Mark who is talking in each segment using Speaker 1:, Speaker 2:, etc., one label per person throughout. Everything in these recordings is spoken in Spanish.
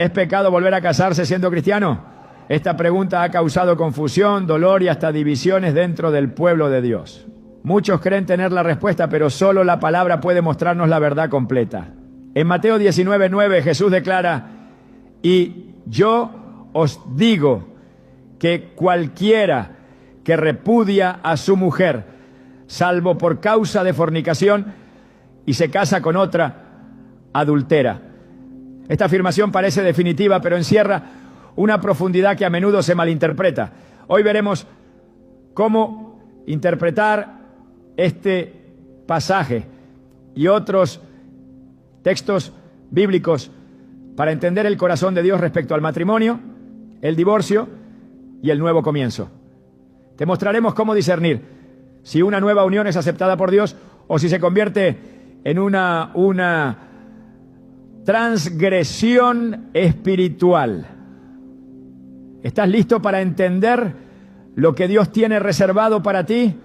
Speaker 1: ¿Es pecado volver a casarse siendo cristiano? Esta pregunta ha causado confusión, dolor y hasta divisiones dentro del pueblo de Dios. Muchos creen tener la respuesta, pero solo la palabra puede mostrarnos la verdad completa. En Mateo 19:9 Jesús declara: y yo os digo que cualquiera que repudia a su mujer, salvo por causa de fornicación, y se casa con otra, adultera. Esta afirmación parece definitiva, pero encierra una profundidad que a menudo se malinterpreta. Hoy veremos cómo interpretar este pasaje y otros textos bíblicos para entender el corazón de Dios respecto al matrimonio, el divorcio y el nuevo comienzo. Te mostraremos cómo discernir si una nueva unión es aceptada por Dios o si se convierte en una transgresión espiritual. ¿Estás listo para entender lo que Dios tiene reservado para ti?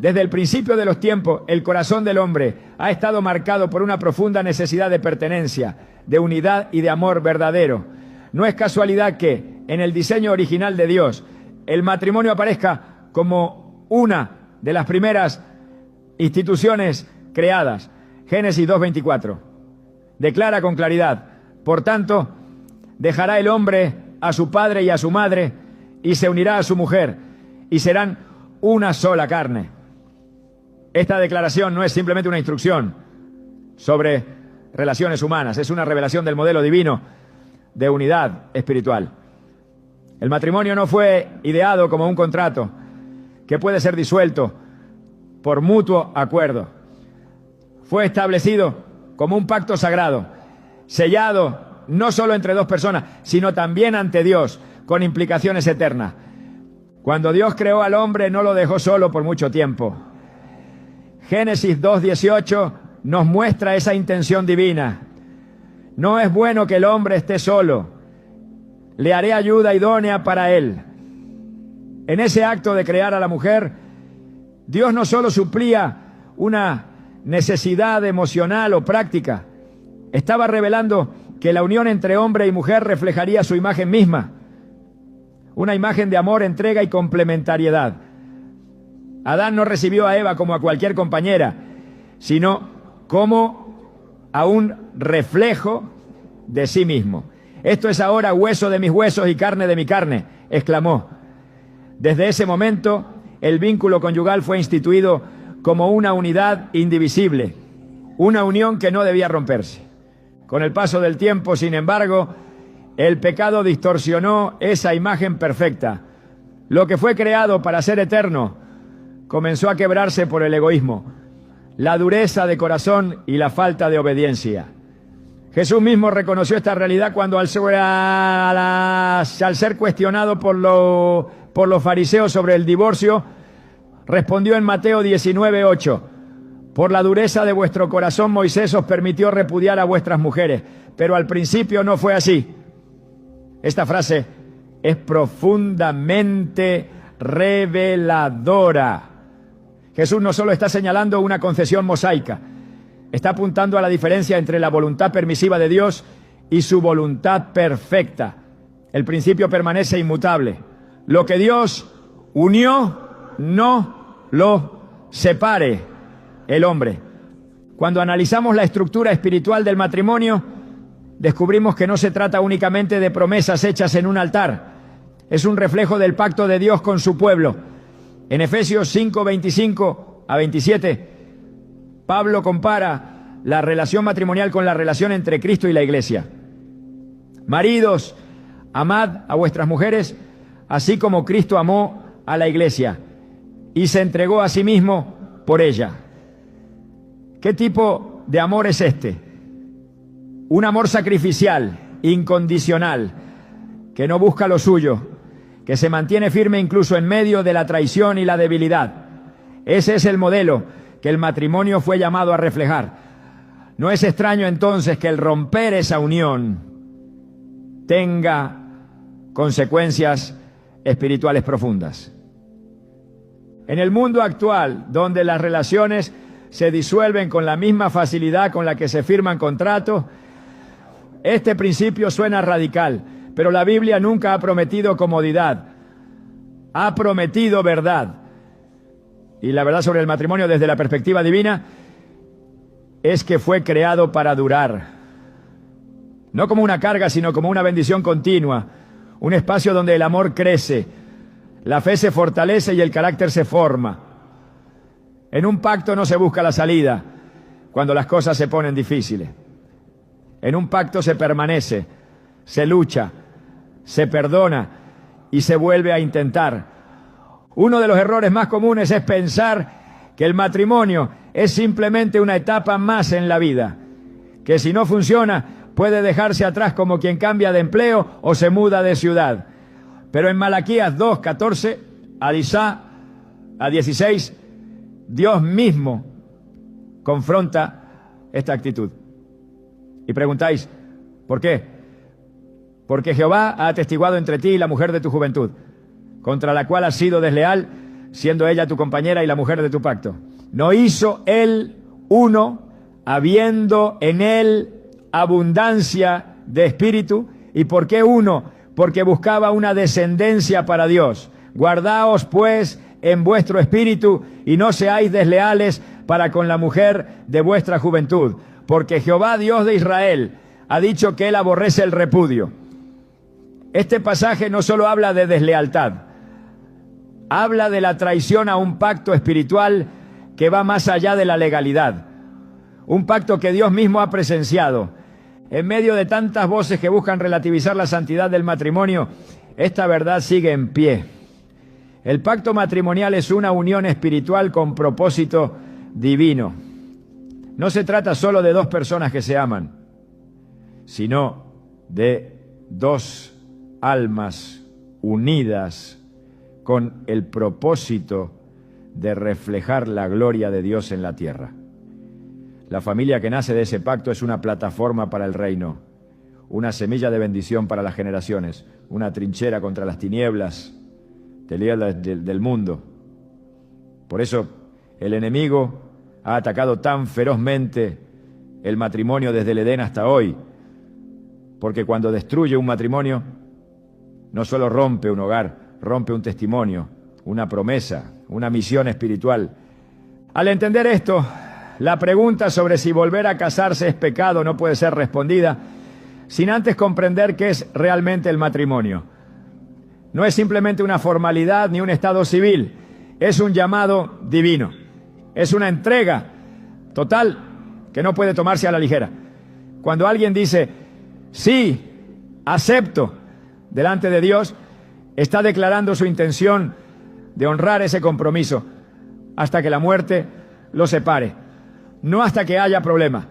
Speaker 1: Desde el principio de los tiempos, el corazón del hombre ha estado marcado por una profunda necesidad de pertenencia, de unidad y de amor verdadero. No es casualidad que, en el diseño original de Dios, el matrimonio aparezca como una de las primeras instituciones creadas. Génesis 2:24. Declara con claridad: por tanto, dejará el hombre a su padre y a su madre, y se unirá a su mujer, y serán una sola carne. Esta declaración no es simplemente una instrucción sobre relaciones humanas, es una revelación del modelo divino de unidad espiritual. El matrimonio no fue ideado como un contrato que puede ser disuelto por mutuo acuerdo. Fue establecido como un pacto sagrado, sellado no solo entre dos personas, sino también ante Dios, con implicaciones eternas. Cuando Dios creó al hombre, no lo dejó solo por mucho tiempo. Génesis 2:18 nos muestra esa intención divina. No es bueno que el hombre esté solo. Le haré ayuda idónea para él. En ese acto de crear a la mujer, Dios no solo suplía una necesidad emocional o práctica, estaba revelando que la unión entre hombre y mujer reflejaría su imagen misma, una imagen de amor, entrega y complementariedad. Adán no recibió a Eva como a cualquier compañera, sino como a un reflejo de sí mismo. Esto es ahora hueso de mis huesos y carne de mi carne, exclamó. Desde ese momento, el vínculo conyugal fue instituido como una unidad indivisible, una unión que no debía romperse. Con el paso del tiempo, sin embargo, el pecado distorsionó esa imagen perfecta. Lo que fue creado para ser eterno comenzó a quebrarse por el egoísmo, la dureza de corazón y la falta de obediencia. Jesús mismo reconoció esta realidad cuando al ser cuestionado por los fariseos sobre el divorcio, respondió en Mateo 19:8: por la dureza de vuestro corazón Moisés os permitió repudiar a vuestras mujeres, pero al principio no fue así. Esta frase es profundamente reveladora. Jesús no solo está señalando una concesión mosaica, está apuntando a la diferencia entre la voluntad permisiva de Dios y su voluntad perfecta. El principio permanece inmutable. Lo que Dios unió, no lo separe el hombre. Cuando analizamos la estructura espiritual del matrimonio, descubrimos que no se trata únicamente de promesas hechas en un altar. Es un reflejo del pacto de Dios con su pueblo. En Efesios 5:25-27, Pablo compara la relación matrimonial con la relación entre Cristo y la iglesia. Maridos, amad a vuestras mujeres, así como Cristo amó a la iglesia y se entregó a sí mismo por ella. ¿Qué tipo de amor es este? Un amor sacrificial, incondicional, que no busca lo suyo, que se mantiene firme incluso en medio de la traición y la debilidad. Ese es el modelo que el matrimonio fue llamado a reflejar. No es extraño entonces que el romper esa unión tenga consecuencias espirituales profundas. En el mundo actual, donde las relaciones se disuelven con la misma facilidad con la que se firman contratos, Este principio suena radical, pero la Biblia nunca ha prometido comodidad, ha prometido verdad. Y la verdad sobre el matrimonio desde la perspectiva divina es que fue creado para durar. No como una carga, sino como una bendición continua, un espacio donde el amor crece, la fe se fortalece y el carácter se forma. En un pacto no se busca la salida cuando las cosas se ponen difíciles. En un pacto se permanece, se lucha, se perdona y se vuelve a intentar. Uno de los errores más comunes es pensar que el matrimonio es simplemente una etapa más en la vida, que si no funciona puede dejarse atrás como quien cambia de empleo o se muda de ciudad. Pero en Malaquías 2:14 a 16, Dios mismo confronta esta actitud. Y preguntáis, ¿por qué? Porque Jehová ha atestiguado entre ti y la mujer de tu juventud, contra la cual has sido desleal, siendo ella tu compañera y la mujer de tu pacto. ¿No hizo él uno, habiendo en él abundancia de espíritu? ¿Y por qué uno? Porque buscaba una descendencia para Dios. Guardaos pues en vuestro espíritu y no seáis desleales para con la mujer de vuestra juventud, porque Jehová Dios de Israel ha dicho que él aborrece el repudio. Este pasaje no solo habla de deslealtad, habla de la traición a un pacto espiritual que va más allá de la legalidad. Un pacto que Dios mismo ha presenciado. En medio de tantas voces que buscan relativizar la santidad del matrimonio, esta verdad sigue en pie. El pacto matrimonial es una unión espiritual con propósito divino. No se trata solo de dos personas que se aman, sino de dos almas unidas con el propósito de reflejar la gloria de Dios en la tierra. La familia que nace de ese pacto es una plataforma para el reino, una semilla de bendición para las generaciones, una trinchera contra las tinieblas del mundo. Por eso el enemigo ha atacado tan ferozmente el matrimonio desde el Edén hasta hoy, porque cuando destruye un matrimonio, no solo rompe un hogar, rompe un testimonio, una promesa, una misión espiritual. Al entender esto, la pregunta sobre si volver a casarse es pecado no puede ser respondida sin antes comprender qué es realmente el matrimonio. No es simplemente una formalidad ni un estado civil, es un llamado divino. Es una entrega total que no puede tomarse a la ligera. Cuando alguien dice, sí, acepto, delante de Dios, está declarando su intención de honrar ese compromiso hasta que la muerte lo separe. No hasta que haya problema,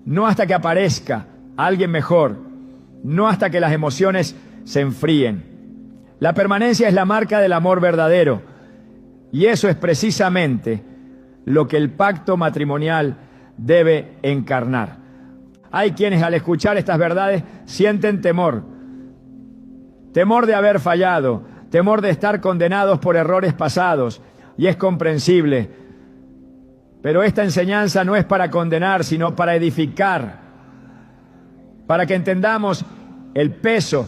Speaker 1: no hasta que aparezca alguien mejor, no hasta que las emociones se enfríen. La permanencia es la marca del amor verdadero, y eso es precisamente lo que el pacto matrimonial debe encarnar. Hay quienes al escuchar estas verdades sienten temor de haber fallado, temor de estar condenados por errores pasados, y es comprensible. Pero esta enseñanza no es para condenar, sino para edificar, para que entendamos el peso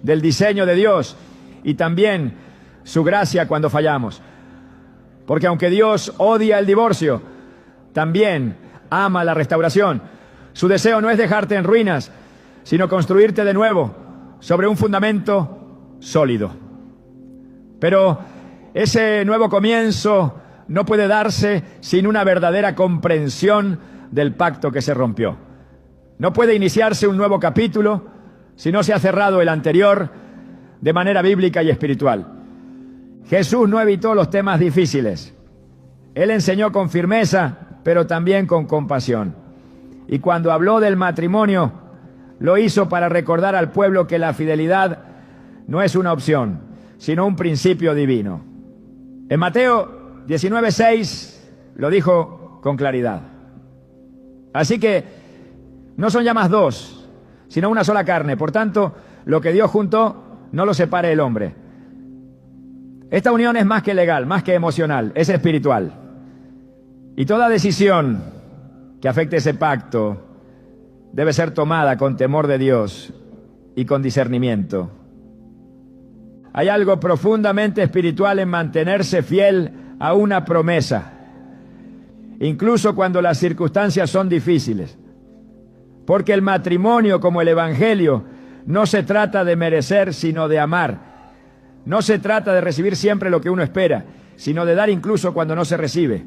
Speaker 1: del diseño de Dios y también su gracia cuando fallamos. Porque aunque Dios odia el divorcio, también ama la restauración. Su deseo no es dejarte en ruinas, sino construirte de nuevo sobre un fundamento sólido. Pero ese nuevo comienzo no puede darse sin una verdadera comprensión del pacto que se rompió. No puede iniciarse un nuevo capítulo si no se ha cerrado el anterior de manera bíblica y espiritual. Jesús no evitó los temas difíciles. Él enseñó con firmeza, pero también con compasión. Y cuando habló del matrimonio, lo hizo para recordar al pueblo que la fidelidad no es una opción, sino un principio divino. En Mateo 19:6 lo dijo con claridad. Así que no son ya más dos, sino una sola carne. Por tanto, lo que Dios juntó, no lo separe el hombre. Esta unión es más que legal, más que emocional, es espiritual. Y toda decisión que afecte ese pacto debe ser tomada con temor de Dios y con discernimiento. Hay algo profundamente espiritual en mantenerse fiel a una promesa, incluso cuando las circunstancias son difíciles. Porque el matrimonio, como el Evangelio, no se trata de merecer, sino de amar. No se trata de recibir siempre lo que uno espera, sino de dar incluso cuando no se recibe.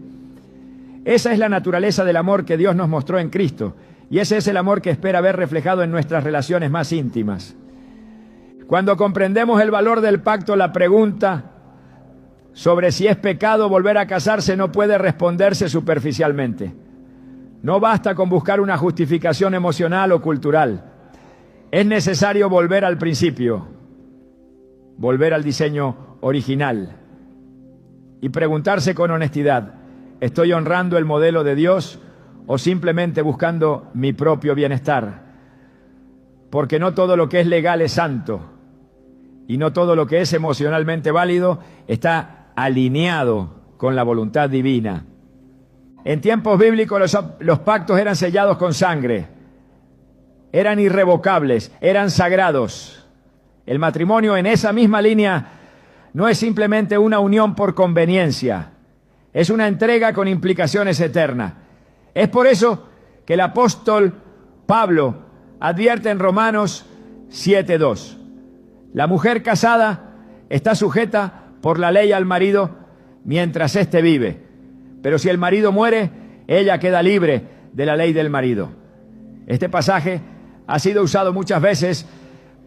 Speaker 1: Esa es la naturaleza del amor que Dios nos mostró en Cristo, y ese es el amor que espera ver reflejado en nuestras relaciones más íntimas. Cuando comprendemos el valor del pacto, la pregunta sobre si es pecado volver a casarse no puede responderse superficialmente. No basta con buscar una justificación emocional o cultural. Es necesario volver al principio, volver al diseño original y preguntarse con honestidad: ¿estoy honrando el modelo de Dios o simplemente buscando mi propio bienestar? Porque no todo lo que es legal es santo, y no todo lo que es emocionalmente válido está alineado con la voluntad divina. En tiempos bíblicos los pactos eran sellados con sangre, eran irrevocables, eran sagrados. El matrimonio en esa misma línea no es simplemente una unión por conveniencia, es una entrega con implicaciones eternas. Es por eso que el apóstol Pablo advierte en Romanos 7:2. La mujer casada está sujeta por la ley al marido mientras éste vive, pero si el marido muere, ella queda libre de la ley del marido. Este pasaje ha sido usado muchas veces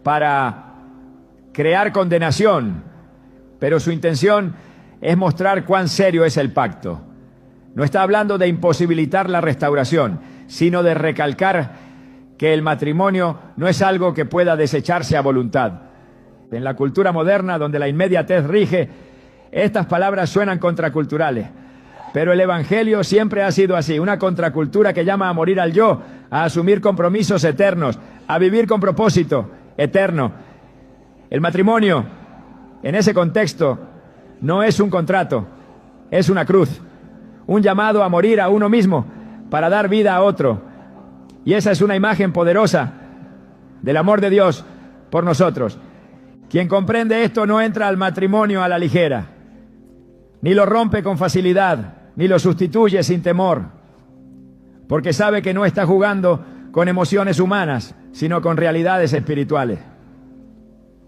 Speaker 1: para crear condenación, pero su intención es mostrar cuán serio es el pacto. No está hablando de imposibilitar la restauración, sino de recalcar que el matrimonio no es algo que pueda desecharse a voluntad. En la cultura moderna, donde la inmediatez rige, estas palabras suenan contraculturales. Pero el Evangelio siempre ha sido así, una contracultura que llama a morir al yo, a asumir compromisos eternos, a vivir con propósito eterno. El matrimonio, en ese contexto, no es un contrato, es una cruz, un llamado a morir a uno mismo para dar vida a otro. Y esa es una imagen poderosa del amor de Dios por nosotros. Quien comprende esto no entra al matrimonio a la ligera, ni lo rompe con facilidad, ni lo sustituye sin temor, porque sabe que no está jugando con emociones humanas, sino con realidades espirituales.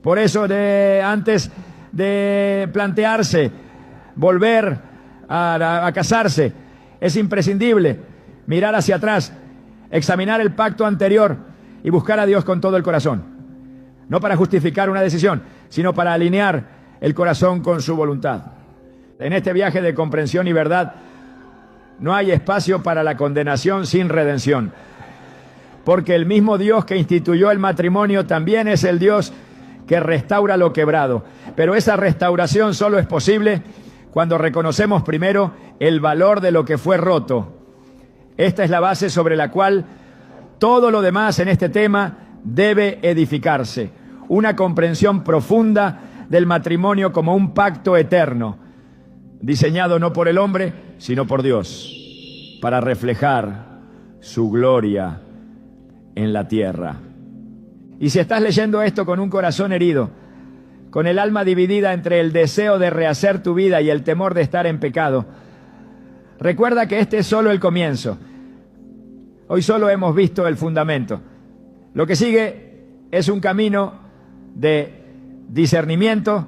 Speaker 1: Por eso, antes de plantearse volver a casarse, es imprescindible mirar hacia atrás, examinar el pacto anterior y buscar a Dios con todo el corazón. No para justificar una decisión, sino para alinear el corazón con su voluntad. En este viaje de comprensión y verdad, no hay espacio para la condenación sin redención. Porque el mismo Dios que instituyó el matrimonio también es el Dios que restaura lo quebrado. Pero esa restauración solo es posible cuando reconocemos primero el valor de lo que fue roto. Esta es la base sobre la cual todo lo demás en este tema debe edificarse. Una comprensión profunda del matrimonio como un pacto eterno, diseñado no por el hombre, sino por Dios, para reflejar su gloria en la tierra. Y si estás leyendo esto con un corazón herido, con el alma dividida entre el deseo de rehacer tu vida y el temor de estar en pecado, recuerda que este es solo el comienzo. Hoy solo hemos visto el fundamento. Lo que sigue es un camino de discernimiento,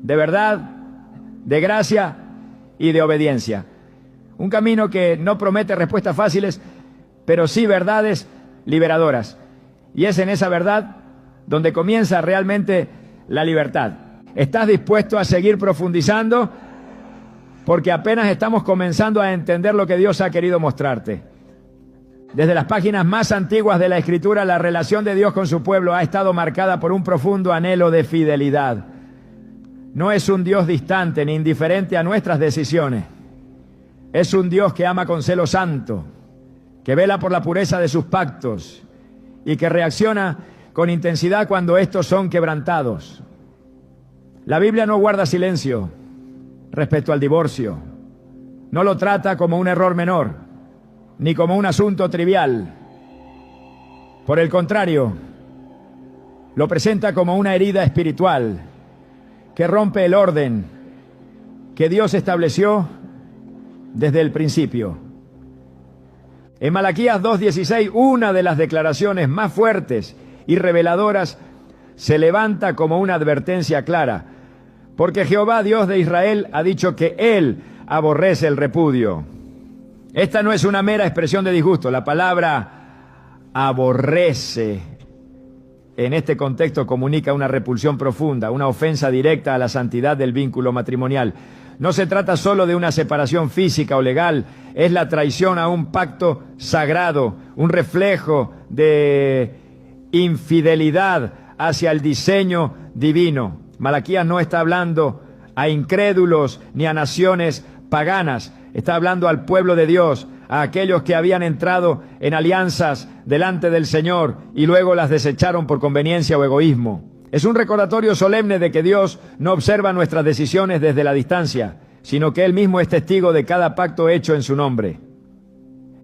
Speaker 1: de verdad, de gracia y de obediencia. Un camino que no promete respuestas fáciles, pero sí verdades liberadoras. Y es en esa verdad donde comienza realmente la libertad. ¿Estás dispuesto a seguir profundizando? Porque apenas estamos comenzando a entender lo que Dios ha querido mostrarte. Desde las páginas más antiguas de la Escritura, la relación de Dios con su pueblo ha estado marcada por un profundo anhelo de fidelidad. No es un Dios distante ni indiferente a nuestras decisiones. Es un Dios que ama con celo santo, que vela por la pureza de sus pactos y que reacciona con intensidad cuando estos son quebrantados. La Biblia no guarda silencio respecto al divorcio. No lo trata como un error menor, ni como un asunto trivial. Por el contrario, lo presenta como una herida espiritual que rompe el orden que Dios estableció desde el principio. En Malaquías 2:16, una de las declaraciones más fuertes y reveladoras se levanta como una advertencia clara, porque Jehová, Dios de Israel, ha dicho que Él aborrece el repudio. Esta no es una mera expresión de disgusto. La palabra aborrece en este contexto comunica una repulsión profunda, una ofensa directa a la santidad del vínculo matrimonial. No se trata solo de una separación física o legal, es la traición a un pacto sagrado, un reflejo de infidelidad hacia el diseño divino. Malaquías no está hablando a incrédulos ni a naciones paganas, está hablando al pueblo de Dios, a aquellos que habían entrado en alianzas delante del Señor y luego las desecharon por conveniencia o egoísmo. Es un recordatorio solemne de que Dios no observa nuestras decisiones desde la distancia, sino que Él mismo es testigo de cada pacto hecho en su nombre.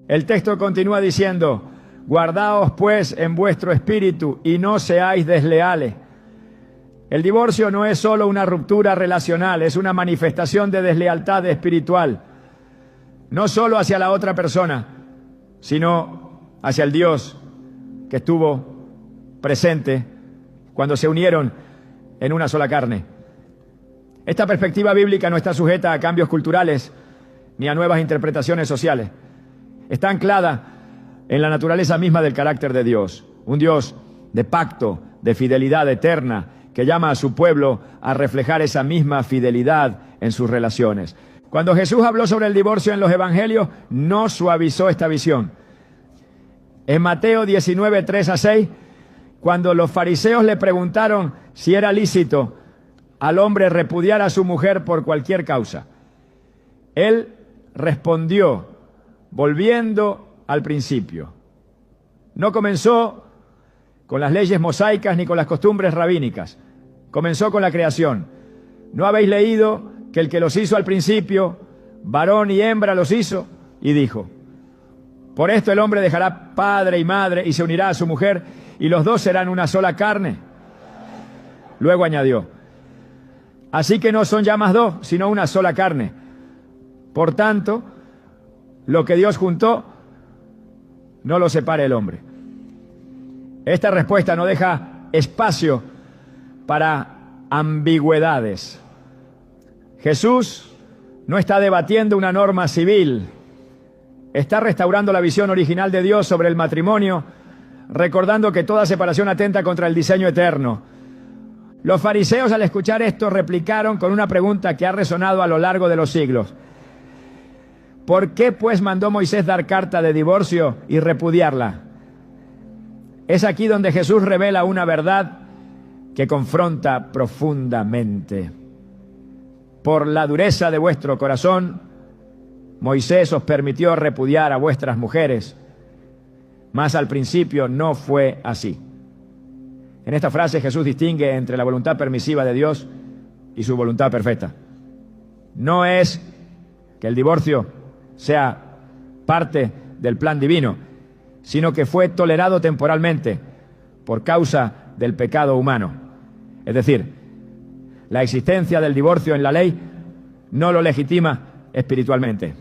Speaker 1: El texto continúa diciendo: guardaos pues en vuestro espíritu y no seáis desleales. El divorcio no es solo una ruptura relacional, es una manifestación de deslealtad espiritual. No solo hacia la otra persona, sino hacia el Dios que estuvo presente cuando se unieron en una sola carne. Esta perspectiva bíblica no está sujeta a cambios culturales ni a nuevas interpretaciones sociales. Está anclada en la naturaleza misma del carácter de Dios, un Dios de pacto, de fidelidad eterna, que llama a su pueblo a reflejar esa misma fidelidad en sus relaciones. Cuando Jesús habló sobre el divorcio en los evangelios, no suavizó esta visión. En Mateo 19, 3-6, cuando los fariseos le preguntaron si era lícito al hombre repudiar a su mujer por cualquier causa, él respondió volviendo al principio. No comenzó con las leyes mosaicas ni con las costumbres rabínicas. Comenzó con la creación. ¿No habéis leído que el que los hizo al principio, varón y hembra los hizo? Y dijo: por esto el hombre dejará padre y madre y se unirá a su mujer, y los dos serán una sola carne. Luego añadió: así que no son ya más dos, sino una sola carne. Por tanto, lo que Dios juntó, no lo separe el hombre. Esta respuesta no deja espacio para ambigüedades. Jesús no está debatiendo una norma civil, está restaurando la visión original de Dios sobre el matrimonio, recordando que toda separación atenta contra el diseño eterno. Los fariseos, al escuchar esto, replicaron con una pregunta que ha resonado a lo largo de los siglos: ¿por qué pues mandó Moisés dar carta de divorcio y repudiarla? Es aquí donde Jesús revela una verdad que confronta profundamente. Por la dureza de vuestro corazón, Moisés os permitió repudiar a vuestras mujeres, mas al principio no fue así. En esta frase Jesús distingue entre la voluntad permisiva de Dios y su voluntad perfecta. No es que el divorcio sea parte del plan divino, sino que fue tolerado temporalmente por causa del pecado humano. Es decir, la existencia del divorcio en la ley no lo legitima espiritualmente.